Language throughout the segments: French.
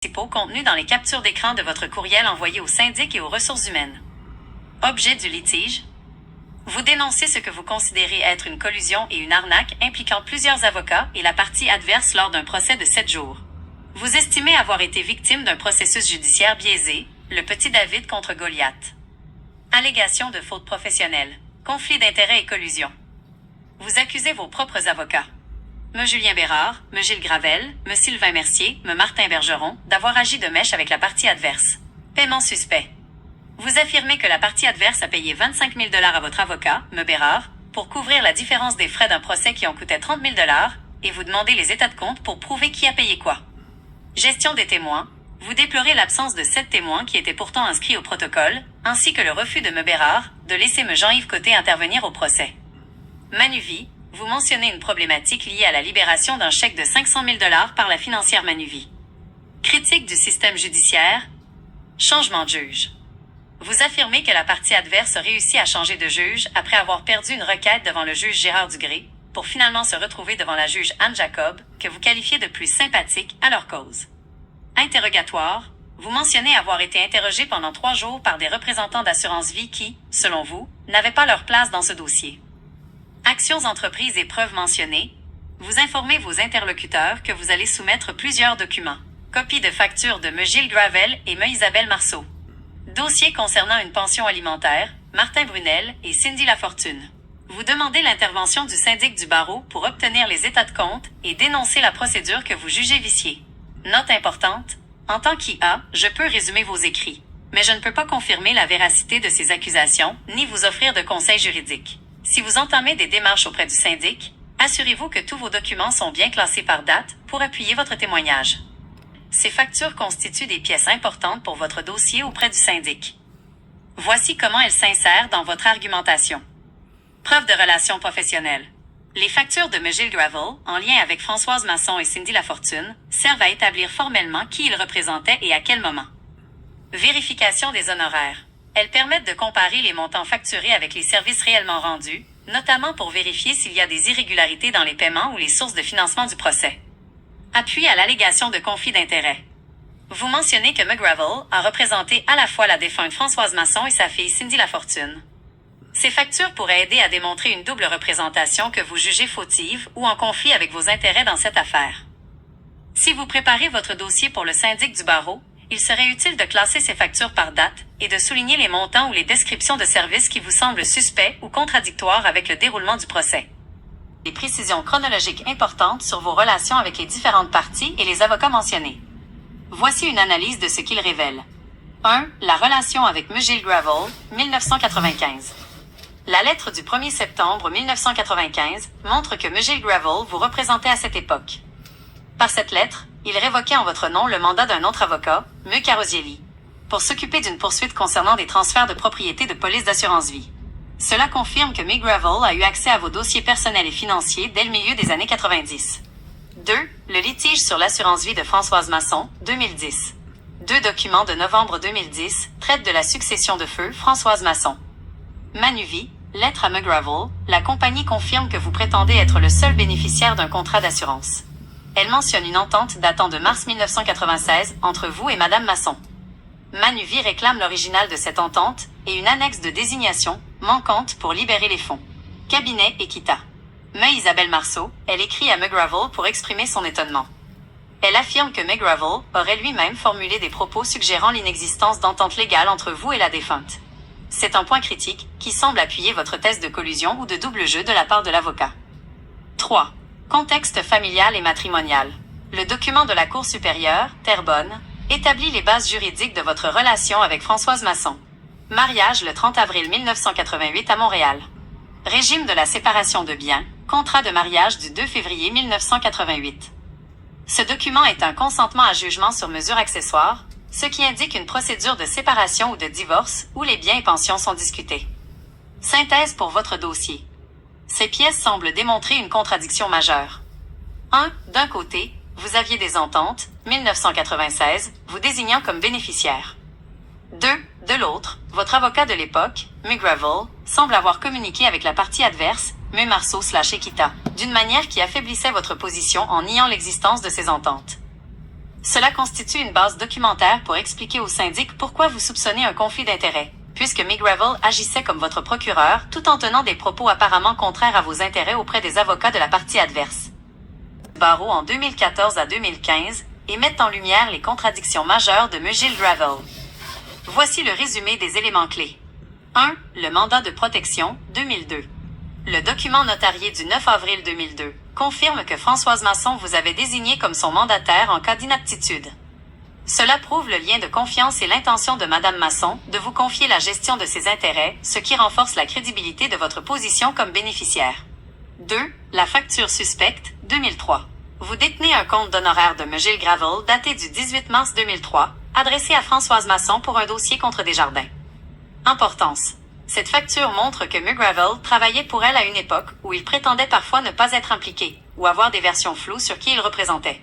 principaux contenus dans les captures d'écran de votre courriel envoyé au syndic et aux ressources humaines. Objet du litige. Vous dénoncez ce que vous considérez être une collusion et une arnaque impliquant plusieurs avocats et la partie adverse lors d'un procès de 7 jours. Vous estimez avoir été victime d'un processus judiciaire biaisé, le petit David contre Goliath. Allégation de faute professionnelle, conflit d'intérêts et collusion. Vous accusez vos propres avocats. M. Julien Bérard, M. Gilles Gravel, M. Sylvain Mercier, M. Martin Bergeron, d'avoir agi de mèche avec la partie adverse. Paiement suspect. Vous affirmez que la partie adverse a payé 25 000 $ à votre avocat, M. Bérard, pour couvrir la différence des frais d'un procès qui en coûtait 30 000 $, et vous demandez les états de compte pour prouver qui a payé quoi. Gestion des témoins. Vous déplorez l'absence de 7 témoins qui étaient pourtant inscrits au protocole, ainsi que le refus de M. Bérard de laisser M. Jean-Yves Côté intervenir au procès. Manuvie. Vous mentionnez une problématique liée à la libération d'un chèque de 500 000 $ par la financière Manuvie. Critique du système judiciaire. Changement de juge. Vous affirmez que la partie adverse a réussi à changer de juge après avoir perdu une requête devant le juge Gérard Dugré, pour finalement se retrouver devant la juge Anne Jacob, que vous qualifiez de plus sympathique à leur cause. Interrogatoire. Vous mentionnez avoir été interrogé pendant 3 jours par des représentants d'assurance vie qui, selon vous, n'avaient pas leur place dans ce dossier. Actions entreprises et preuves mentionnées. Vous informez vos interlocuteurs que vous allez soumettre plusieurs documents. Copie de facture de M. Gilles Gravel et M. Isabelle Marceau. Dossier concernant une pension alimentaire, Martin Brunel et Cindy Lafortune. Vous demandez l'intervention du syndic du barreau pour obtenir les états de compte et dénoncer la procédure que vous jugez viciée. Note importante. En tant qu'IA, je peux résumer vos écrits, mais je ne peux pas confirmer la véracité de ces accusations ni vous offrir de conseils juridiques. Si vous entamez des démarches auprès du syndic, assurez-vous que tous vos documents sont bien classés par date pour appuyer votre témoignage. Ces factures constituent des pièces importantes pour votre dossier auprès du syndic. Voici comment elles s'insèrent dans votre argumentation. Preuve de relation professionnelle. Les factures de M. Gilles Gravel, en lien avec Françoise Masson et Cindy Lafortune, servent à établir formellement qui ils représentaient et à quel moment. Vérification des honoraires. Elles permettent de comparer les montants facturés avec les services réellement rendus, notamment pour vérifier s'il y a des irrégularités dans les paiements ou les sources de financement du procès. Appui à l'allégation de conflit d'intérêts. Vous mentionnez que M. Gravel a représenté à la fois la défunte Françoise Masson et sa fille Cindy Lafortune. Ces factures pourraient aider à démontrer une double représentation que vous jugez fautive ou en conflit avec vos intérêts dans cette affaire. Si vous préparez votre dossier pour le syndic du barreau, il serait utile de classer ces factures par date et de souligner les montants ou les descriptions de services qui vous semblent suspects ou contradictoires avec le déroulement du procès. Des précisions chronologiques importantes sur vos relations avec les différentes parties et les avocats mentionnés. Voici une analyse de ce qu'ils révèlent. 1. La relation avec M. Gilles Gravel, 1995. La lettre du 1er septembre 1995 montre que M. Gilles Gravel vous représentait à cette époque. Par cette lettre, il révoquait en votre nom le mandat d'un autre avocat, M. Carosielli, pour s'occuper d'une poursuite concernant des transferts de propriété de police d'assurance vie. Cela confirme que M. Gravel a eu accès à vos dossiers personnels et financiers dès le milieu des années 90. 2. Le litige sur l'assurance vie de Françoise Masson, 2010. 2 documents de novembre 2010 traitent de la succession de feu Françoise Masson. Manuvie, lettre à M. Gravel, la compagnie confirme que vous prétendez être le seul bénéficiaire d'un contrat d'assurance. Elle mentionne une entente datant de mars 1996 entre vous et Madame Masson. Manuvie réclame l'original de cette entente et une annexe de désignation manquante pour libérer les fonds. Cabinet Equita. M. Isabelle Marceau, elle écrit à M. Gravel pour exprimer son étonnement. Elle affirme que M. Gravel aurait lui-même formulé des propos suggérant l'inexistence d'entente légale entre vous et la défunte. C'est un point critique qui semble appuyer votre thèse de collusion ou de double jeu de la part de l'avocat. 3. Contexte familial et matrimonial. Le document de la Cour supérieure, Terrebonne, établit les bases juridiques de votre relation avec Françoise Masson. Mariage le 30 avril 1988 à Montréal. Régime de la séparation de biens, contrat de mariage du 2 février 1988. Ce document est un consentement à jugement sur mesure accessoire, ce qui indique une procédure de séparation ou de divorce où les biens et pensions sont discutés. Synthèse pour votre dossier. Ces pièces semblent démontrer une contradiction majeure. 1. D'un côté, vous aviez des ententes, 1996, vous désignant comme bénéficiaire. 2. De l'autre, votre avocat de l'époque, M. Gravel, semble avoir communiqué avec la partie adverse, M. Marceau/Equita, d'une manière qui affaiblissait votre position en niant l'existence de ces ententes. Cela constitue une base documentaire pour expliquer au syndic pourquoi vous soupçonnez un conflit d'intérêts, puisque McGravel agissait comme votre procureur tout en tenant des propos apparemment contraires à vos intérêts auprès des avocats de la partie adverse. Barreau en 2014 à 2015 et mettent en lumière les contradictions majeures de McGravel. Voici le résumé des éléments clés. 1. Le mandat de protection, 2002. Le document notarié du 9 avril 2002 confirme que Françoise Masson vous avait désigné comme son mandataire en cas d'inaptitude. Cela prouve le lien de confiance et l'intention de Madame Masson de vous confier la gestion de ses intérêts, ce qui renforce la crédibilité de votre position comme bénéficiaire. 2. La facture suspecte, 2003. Vous détenez un compte d'honoraires de McGravel daté du 18 mars 2003, adressé à Françoise Masson pour un dossier contre Desjardins. Importance. Cette facture montre que McGravel travaillait pour elle à une époque où il prétendait parfois ne pas être impliqué, ou avoir des versions floues sur qui il représentait.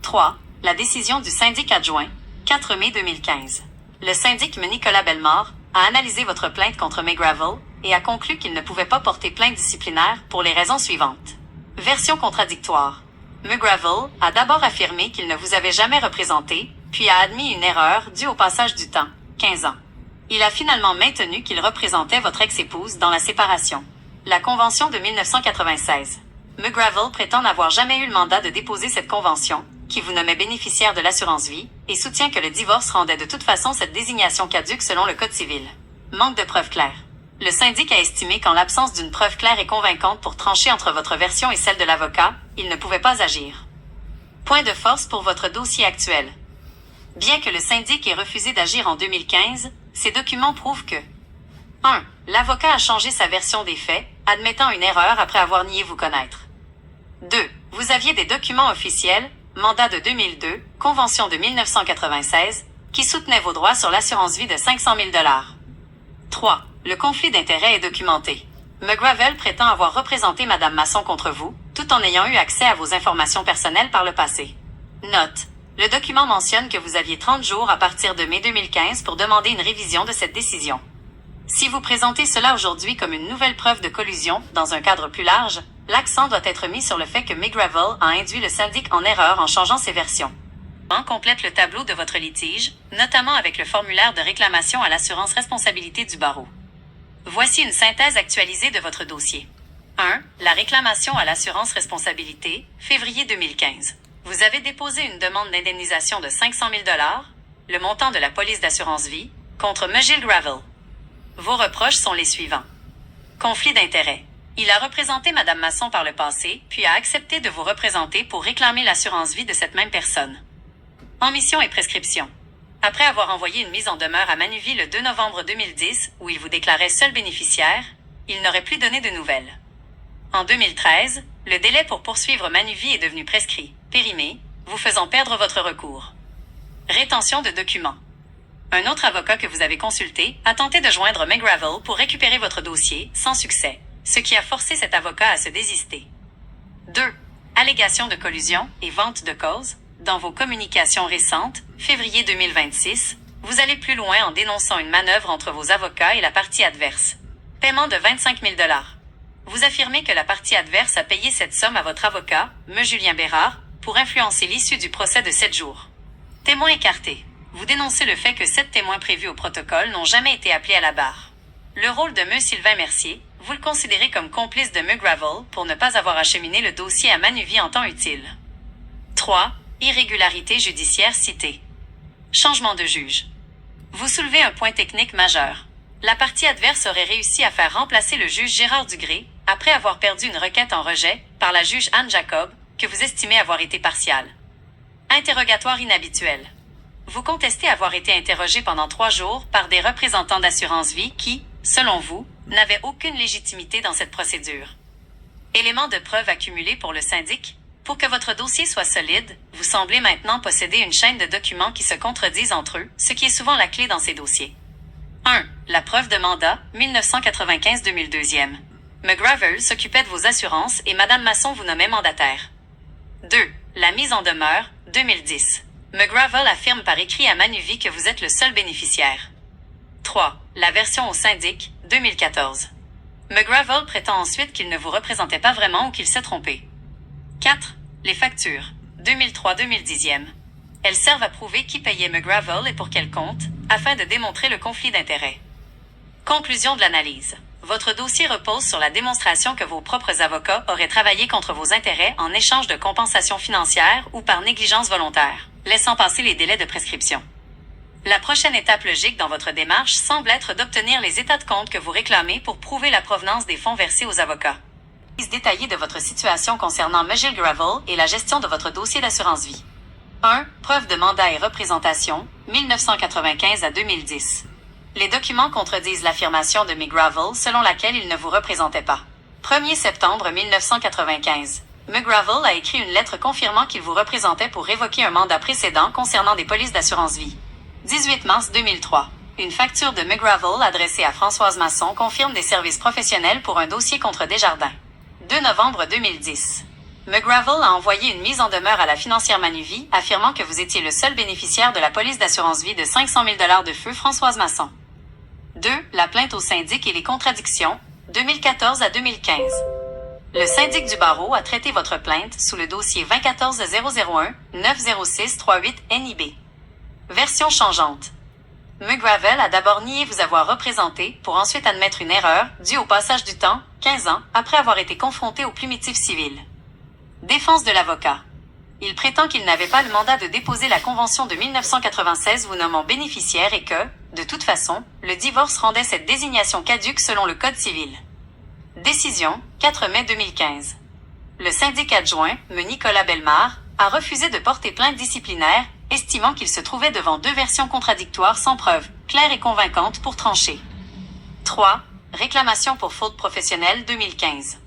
3. La décision du syndic adjoint, 4 mai 2015. Le syndic Nicolas Bellemare a analysé votre plainte contre McGravel et a conclu qu'il ne pouvait pas porter plainte disciplinaire pour les raisons suivantes. Version contradictoire. McGravel a d'abord affirmé qu'il ne vous avait jamais représenté, puis a admis une erreur due au passage du temps, 15 ans. Il a finalement maintenu qu'il représentait votre ex-épouse dans la séparation. La convention de 1996. McGravel prétend n'avoir jamais eu le mandat de déposer cette convention, qui vous nommait bénéficiaire de l'assurance vie, et soutient que le divorce rendait de toute façon cette désignation caduque selon le Code civil. Manque de preuves claires. Le syndic a estimé qu'en l'absence d'une preuve claire et convaincante pour trancher entre votre version et celle de l'avocat, il ne pouvait pas agir. Point de force pour votre dossier actuel. Bien que le syndic ait refusé d'agir en 2015, ces documents prouvent que 1. L'avocat a changé sa version des faits, admettant une erreur après avoir nié vous connaître. 2. Vous aviez des documents officiels, mandat de 2002, convention de 1996, qui soutenaient vos droits sur l'assurance vie de 500 000 $. 3. Le conflit d'intérêts est documenté. McGravel prétend avoir représenté Madame Masson contre vous, tout en ayant eu accès à vos informations personnelles par le passé. Note. Le document mentionne que vous aviez 30 jours à partir de mai 2015 pour demander une révision de cette décision. Si vous présentez cela aujourd'hui comme une nouvelle preuve de collusion, dans un cadre plus large, l'accent doit être mis sur le fait que McGravel a induit le syndic en erreur en changeant ses versions. Complète le tableau de votre litige, notamment avec le formulaire de réclamation à l'assurance responsabilité du barreau. Voici une synthèse actualisée de votre dossier. 1. La réclamation à l'assurance responsabilité, février 2015. Vous avez déposé une demande d'indemnisation de 500 000 $, le montant de la police d'assurance vie, contre McGravel. Vos reproches sont les suivants. Conflit d'intérêts. Il a représenté Madame Masson par le passé, puis a accepté de vous représenter pour réclamer l'assurance vie de cette même personne. Omission et prescription. Après avoir envoyé une mise en demeure à Manuvie le 2 novembre 2010, où il vous déclarait seul bénéficiaire, il n'aurait plus donné de nouvelles. En 2013, le délai pour poursuivre Manuvie est devenu prescrit, périmé, vous faisant perdre votre recours. Rétention de documents. Un autre avocat que vous avez consulté a tenté de joindre McGravel pour récupérer votre dossier, sans succès, ce qui a forcé cet avocat à se désister. 2. Allégation de collusion et vente de cause. Dans vos communications récentes, février 2026, vous allez plus loin en dénonçant une manœuvre entre vos avocats et la partie adverse. Paiement de 25 000 $. Vous affirmez que la partie adverse a payé cette somme à votre avocat, M. Julien Bérard, pour influencer l'issue du procès de 7 jours. Témoins écartés. Vous dénoncez le fait que 7 témoins prévus au protocole n'ont jamais été appelés à la barre. Le rôle de M. Sylvain Mercier, vous le considérez comme complice de McGravel pour ne pas avoir acheminé le dossier à Manuvie en temps utile. 3. Irrégularité judiciaire citée. Changement de juge. Vous soulevez un point technique majeur. La partie adverse aurait réussi à faire remplacer le juge Gérard Dugré, après avoir perdu une requête en rejet, par la juge Anne Jacob, que vous estimez avoir été partiale. Interrogatoire inhabituel. Vous contestez avoir été interrogé pendant 3 jours par des représentants d'assurance vie qui, selon vous, n'avaient aucune légitimité dans cette procédure. Élément de preuve accumulé pour le syndic. Pour que votre dossier soit solide, vous semblez maintenant posséder une chaîne de documents qui se contredisent entre eux, ce qui est souvent la clé dans ces dossiers. 1. La preuve de mandat, 1995-2002. McGravel s'occupait de vos assurances et Madame Masson vous nommait mandataire. 2. La mise en demeure, 2010. McGravel affirme par écrit à Manuvie que vous êtes le seul bénéficiaire. 3. La version au syndic, 2014. McGravel prétend ensuite qu'il ne vous représentait pas vraiment ou qu'il s'est trompé. 4. Les factures, 2003-2010. Elles servent à prouver qui payait McGravel et pour quel compte, afin de démontrer le conflit d'intérêts. Conclusion de l'analyse. Votre dossier repose sur la démonstration que vos propres avocats auraient travaillé contre vos intérêts en échange de compensation financière ou par négligence volontaire, laissant passer les délais de prescription. La prochaine étape logique dans votre démarche semble être d'obtenir les états de compte que vous réclamez pour prouver la provenance des fonds versés aux avocats. Analyse détaillée de votre situation concernant McGravel et la gestion de votre dossier d'assurance vie. 1. Preuve de mandat et représentation, 1995 à 2010. Les documents contredisent l'affirmation de McGravel selon laquelle il ne vous représentait pas. 1er septembre 1995. McGravel a écrit une lettre confirmant qu'il vous représentait pour révoquer un mandat précédent concernant des polices d'assurance vie. 18 mars 2003. Une facture de McGravel adressée à Françoise Masson confirme des services professionnels pour un dossier contre Desjardins. 2 novembre 2010. McGravel a envoyé une mise en demeure à la financière Manuvie affirmant que vous étiez le seul bénéficiaire de la police d'assurance vie de 500 000 $ de feu Françoise Masson. 2. La plainte au syndic et les contradictions, 2014 à 2015. Le syndic du barreau a traité votre plainte sous le dossier 2014 001 906 38 NIB. Version changeante. McGravel a d'abord nié vous avoir représenté pour ensuite admettre une erreur due au passage du temps, 15 ans, après avoir été confronté au plumitif civil. Défense de l'avocat. Il prétend qu'il n'avait pas le mandat de déposer la convention de 1996 vous nommant bénéficiaire et que, de toute façon, le divorce rendait cette désignation caduque selon le Code civil. Décision, 4 mai 2015. Le syndic adjoint, M. Nicolas Bellemare, a refusé de porter plainte disciplinaire, estimant qu'il se trouvait devant deux versions contradictoires sans preuve, claires et convaincantes pour trancher. 3. Réclamation pour faute professionnelle 2015.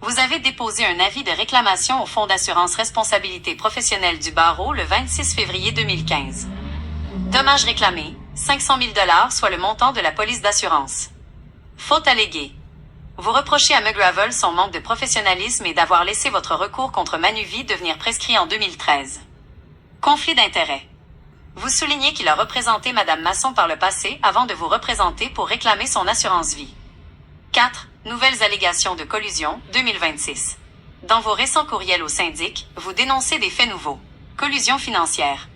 Vous avez déposé un avis de réclamation au Fonds d'assurance responsabilité professionnelle du barreau le 26 février 2015. Dommages réclamés, 500 000 $, soit le montant de la police d'assurance. Faute alléguée. Vous reprochez à McGravel son manque de professionnalisme et d'avoir laissé votre recours contre Manuvie devenir prescrit en 2013. Conflit d'intérêts. Vous soulignez qu'il a représenté Mme Masson par le passé avant de vous représenter pour réclamer son assurance vie. 4. Nouvelles allégations de collusion, 2026. Dans vos récents courriels au syndic, vous dénoncez des faits nouveaux. Collusion financière.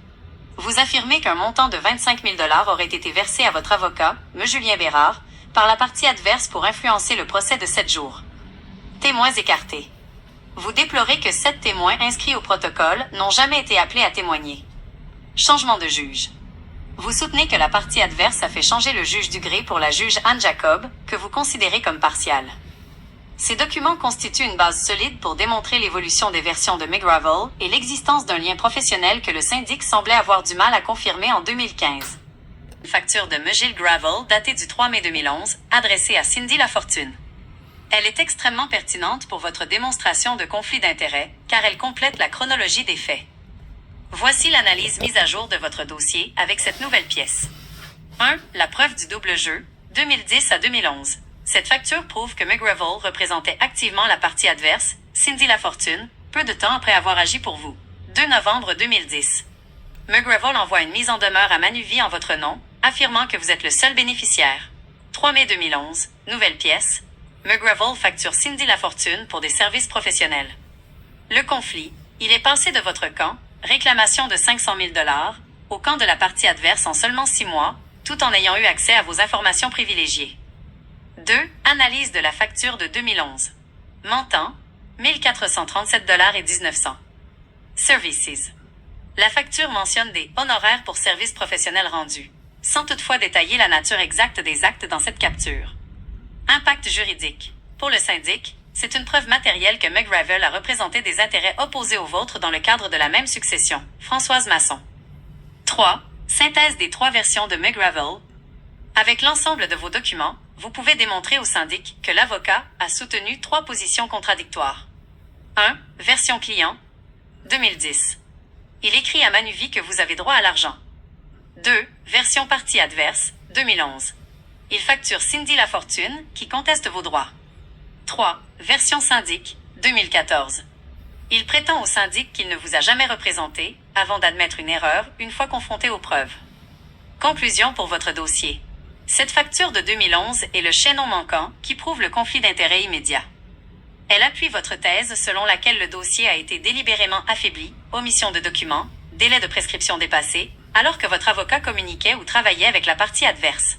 Vous affirmez qu'un montant de 25 000 $ aurait été versé à votre avocat, M. Julien Bérard, par la partie adverse pour influencer le procès de 7 jours. Témoins écartés. Vous déplorez que 7 témoins inscrits au protocole n'ont jamais été appelés à témoigner. Changement de juge. Vous soutenez que la partie adverse a fait changer le juge du gré pour la juge Anne Jacob, que vous considérez comme partiale. Ces documents constituent une base solide pour démontrer l'évolution des versions de McGravel et l'existence d'un lien professionnel que le syndic semblait avoir du mal à confirmer en 2015. Une facture de McGravel datée du 3 mai 2011, adressée à Cindy Lafortune. Elle est extrêmement pertinente pour votre démonstration de conflit d'intérêts, car elle complète la chronologie des faits. Voici l'analyse mise à jour de votre dossier avec cette nouvelle pièce. 1. La preuve du double jeu, 2010 à 2011. Cette facture prouve que McGravel représentait activement la partie adverse, Cindy Lafortune, peu de temps après avoir agi pour vous. 2 novembre 2010. McGravel envoie une mise en demeure à Manuvie en votre nom, affirmant que vous êtes le seul bénéficiaire. 3 mai 2011, nouvelle pièce. McGravel facture Cindy Lafortune pour des services professionnels. Le conflit, il est passé de votre camp, réclamation de 500 000 $, au camp de la partie adverse en seulement 6 mois, tout en ayant eu accès à vos informations privilégiées. 2. Analyse de la facture de 2011. Montant, 1 437,19 $. Services. La facture mentionne des honoraires pour services professionnels rendus, sans toutefois détailler la nature exacte des actes dans cette capture. Impact juridique. Pour le syndic, c'est une preuve matérielle que McGravel a représenté des intérêts opposés aux vôtres dans le cadre de la même succession. Françoise Masson. 3. Synthèse des 3 versions de McGravel. Avec l'ensemble de vos documents, vous pouvez démontrer au syndic que l'avocat a soutenu 3 positions contradictoires. 1. Version client. 2010. Il écrit à Manuvie que vous avez droit à l'argent. 2. Version partie adverse. 2011. Il facture Cindy Lafortune, qui conteste vos droits. 3. Version syndic, 2014. Il prétend au syndic qu'il ne vous a jamais représenté, avant d'admettre une erreur, une fois confronté aux preuves. Conclusion pour votre dossier. Cette facture de 2011 est le chaînon manquant qui prouve le conflit d'intérêts immédiat. Elle appuie votre thèse selon laquelle le dossier a été délibérément affaibli, omission de documents, délai de prescription dépassé, alors que votre avocat communiquait ou travaillait avec la partie adverse.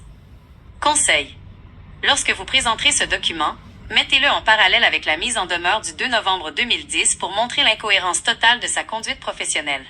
Conseil. Lorsque vous présenterez ce document, mettez-le en parallèle avec la mise en demeure du 2 novembre 2010 pour montrer l'incohérence totale de sa conduite professionnelle.